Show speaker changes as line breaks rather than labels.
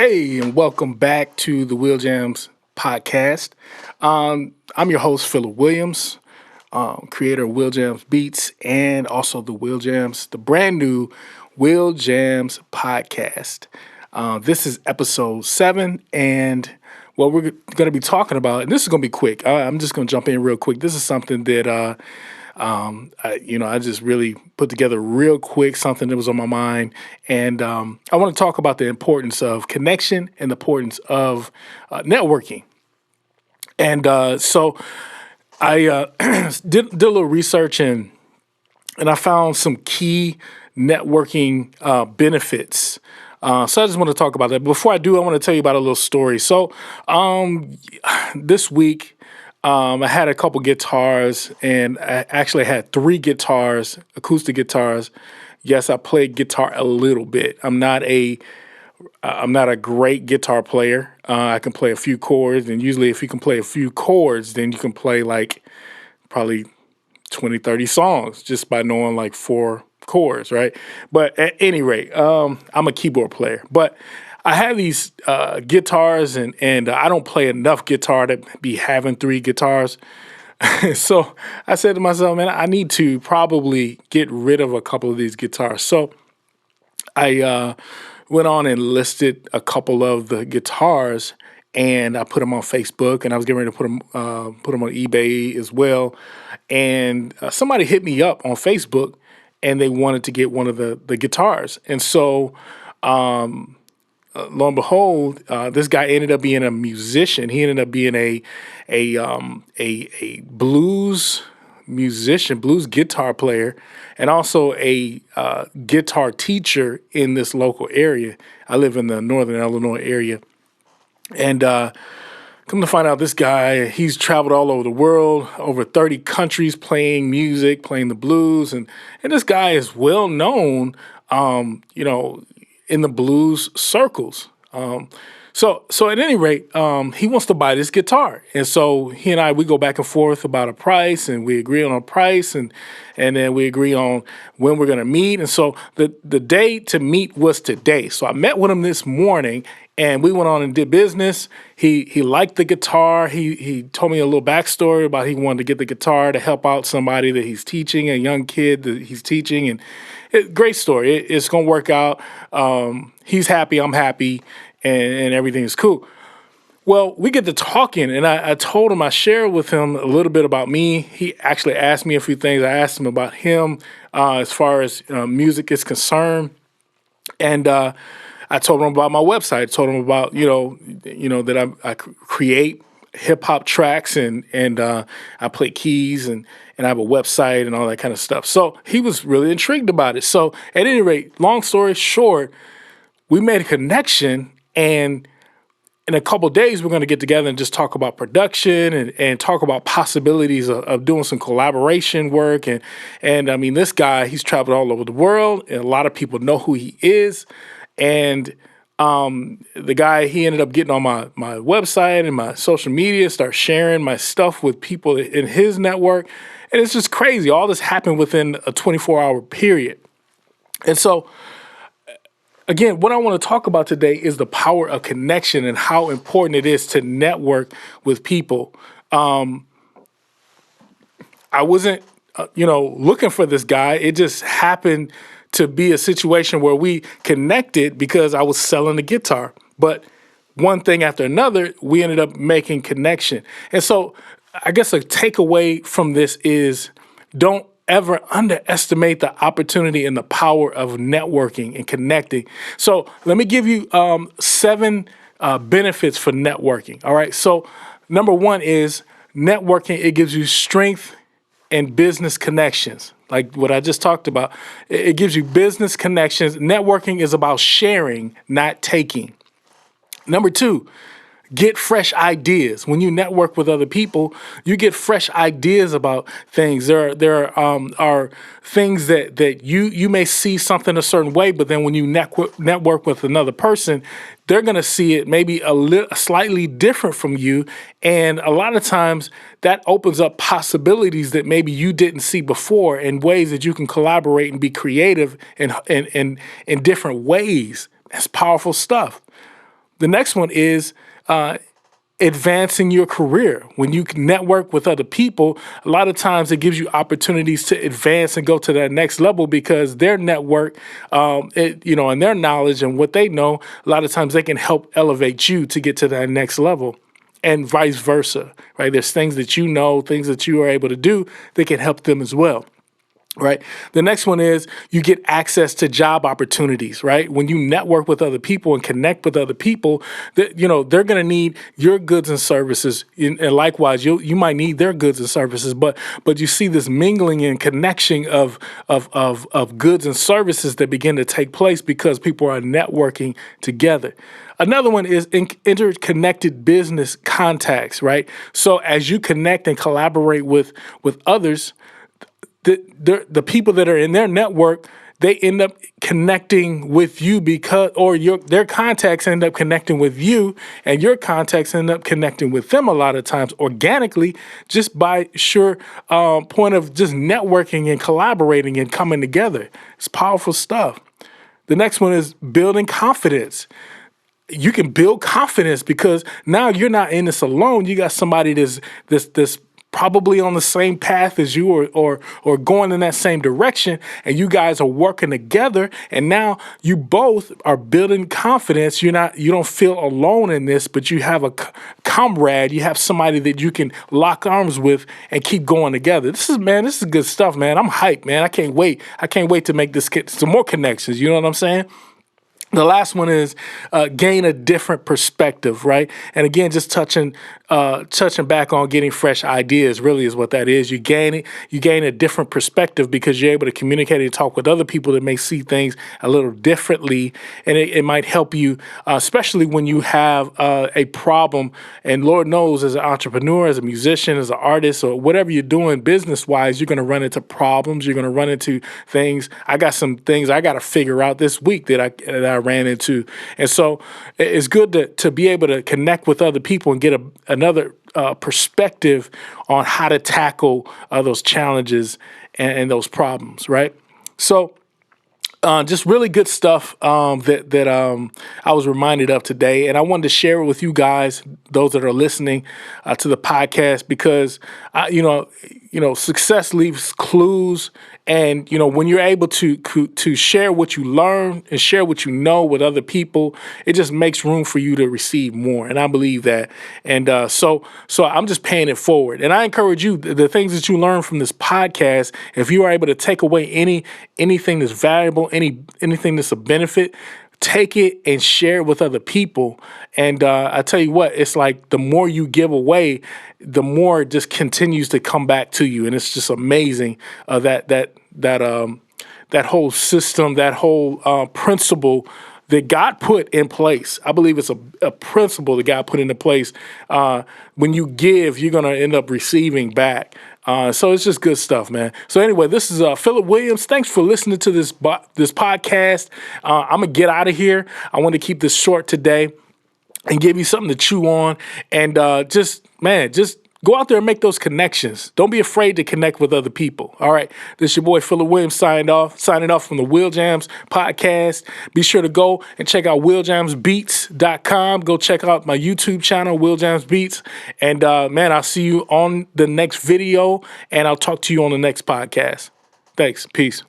Hey, and welcome back to the Will Jams podcast. I'm your host, Philip Williams, creator of Will Jams Beats and also the Will Jams, the brand new Will Jams podcast. This is episode 7, and what we're going to be talking about, and this is going to be quick. I'm just going to jump in real quick. This is something that I just really put together real quick, something that was on my mind. And I want to talk about the importance of connection and the importance of networking. And so I did a little research and I found some key networking benefits. So I just want to talk about that. Before I do, I want to tell you about a little story. So this week, I had a couple guitars, and I actually had 3 guitars, acoustic guitars. Yes, I played guitar a little bit. I'm not a great guitar player. I can play a few chords, and usually if you can play a few chords, then you can play like probably 20, 30 songs just by knowing like 4 chords, right? But at any rate, I'm a keyboard player. But I have these guitars, and I don't play enough guitar to be having 3 guitars. So I said to myself, man, I need to probably get rid of a couple of these guitars. So I went on and listed a couple of the guitars, and I put them on Facebook, and I was getting ready to put them on eBay as well. And somebody hit me up on Facebook, and they wanted to get one of the guitars. And so lo and behold, this guy ended up being a musician. He ended up being a blues musician, blues guitar player, and also a guitar teacher in this local area. I live in the northern Illinois area, and come to find out, this guy, he's traveled all over the world, over 30 countries, playing music, playing the blues, and this guy is well known, in the blues circles. So at any rate, he wants to buy this guitar. And so he and we go back and forth about a price, and we agree on a price, and then we agree on when we're going to meet. And so the day to meet was today. So I met with him this morning, and we went on and did business. He liked the guitar. He told me a little backstory about he wanted to get the guitar to help out somebody that he's teaching, a young kid that he's teaching. And great story. It's going to work out. He's happy. I'm happy. And everything is cool. Well, we get to talking, and I told him, I shared with him a little bit about me. He actually asked me a few things. I asked him about him as far as music is concerned. And I told him about my website. I told him about, that I create hip hop tracks and I play keys and I have a website and all that kind of stuff. So he was really intrigued about it. So at any rate, long story short, we made a connection, and in a couple of days, we're going to get together and just talk about production and talk about possibilities of doing some collaboration work. And I mean, this guy, he's traveled all over the world, and a lot of people know who he is. And the guy, he ended up getting on my website and my social media, start sharing my stuff with people in his network. And it's just crazy. All this happened within a 24-hour period. And so, again, what I want to talk about today is the power of connection and how important it is to network with people. I wasn't, looking for this guy. It just happened to be a situation where we connected because I was selling a guitar. But one thing after another, we ended up making connection. And so I guess a takeaway from this is don't ever underestimate the opportunity and the power of networking and connecting. So let me give you 7 benefits for networking. All right. So number 1 is networking. It gives you strength and business connections. Like what I just talked about, it gives you business connections. Networking is about sharing, not taking. Number 2, get fresh ideas. When you network with other people, you get fresh ideas about things. There are things that you may see something a certain way, but then when you network with another person, they're going to see it maybe slightly different from you. And a lot of times that opens up possibilities that maybe you didn't see before, and ways that you can collaborate and be creative in different ways. That's powerful stuff. The next one is advancing your career. When you can network with other people, a lot of times it gives you opportunities to advance and go to that next level because their network, and their knowledge and what they know, a lot of times they can help elevate you to get to that next level. And vice versa, right? There's things that you know, things that you are able to do that can help them as well. Right. The next one is you get access to job opportunities, right? When you network with other people and connect with other people, that they're going to need your goods and services, and likewise, you might need their goods and services. But you see this mingling and connection of goods and services that begin to take place because people are networking together. Another one is interconnected business contacts, right? So as you connect and collaborate with others, the people that are in their network, they end up connecting with you their contacts end up connecting with you, and your contacts end up connecting with them a lot of times organically, just by point of just networking and collaborating and coming together. It's powerful stuff. The next one is building confidence. You can build confidence because now you're not in this alone. You got somebody that's probably on the same path as you or going in that same direction, and you guys are working together, and now you both are building confidence. You don't feel alone in this, but you have a comrade, you have somebody that you can lock arms with and keep going together. This is good stuff, man. I'm hyped, man. I can't wait to make some more connections. You know what I'm saying? The last one is gain a different perspective, right? And again, just touching back on getting fresh ideas really is what that is. You gain a different perspective because you're able to communicate and talk with other people that may see things a little differently, and it might help you, especially when you have a problem. And Lord knows, as an entrepreneur, as a musician, as an artist, or whatever you're doing business-wise, you're going to run into problems. You're going to run into things. I got some things I got to figure out this week that I ran into. And so it's good to be able to connect with other people and get another perspective on how to tackle those challenges and those problems, right? So just really good stuff that I was reminded of today. And I wanted to share it with you guys, those that are listening to the podcast, because, success leaves clues. And, when you're able to share what you learn and share what you know with other people, it just makes room for you to receive more. And I believe that. And so I'm just paying it forward. And I encourage you, the things that you learn from this podcast, if you are able to take away anything that's valuable, anything that's a benefit, take it and share it with other people. And I tell you what, it's like the more you give away, the more it just continues to come back to you. And it's just amazing that whole system, that whole principle that God put in place. I believe it's a principle that God put into place. When you give, you're going to end up receiving back. So it's just good stuff, man. So anyway, this is Philip Williams. Thanks for listening to this podcast. I'm going to get out of here. I want to keep this short today and give you something to chew on. And just go out there and make those connections. Don't be afraid to connect with other people. All right. This is your boy, Philip Williams, signing off from the Will Jams podcast. Be sure to go and check out willjamsbeats.com. Go check out my YouTube channel, Will Jams Beats. And I'll see you on the next video, and I'll talk to you on the next podcast. Thanks. Peace.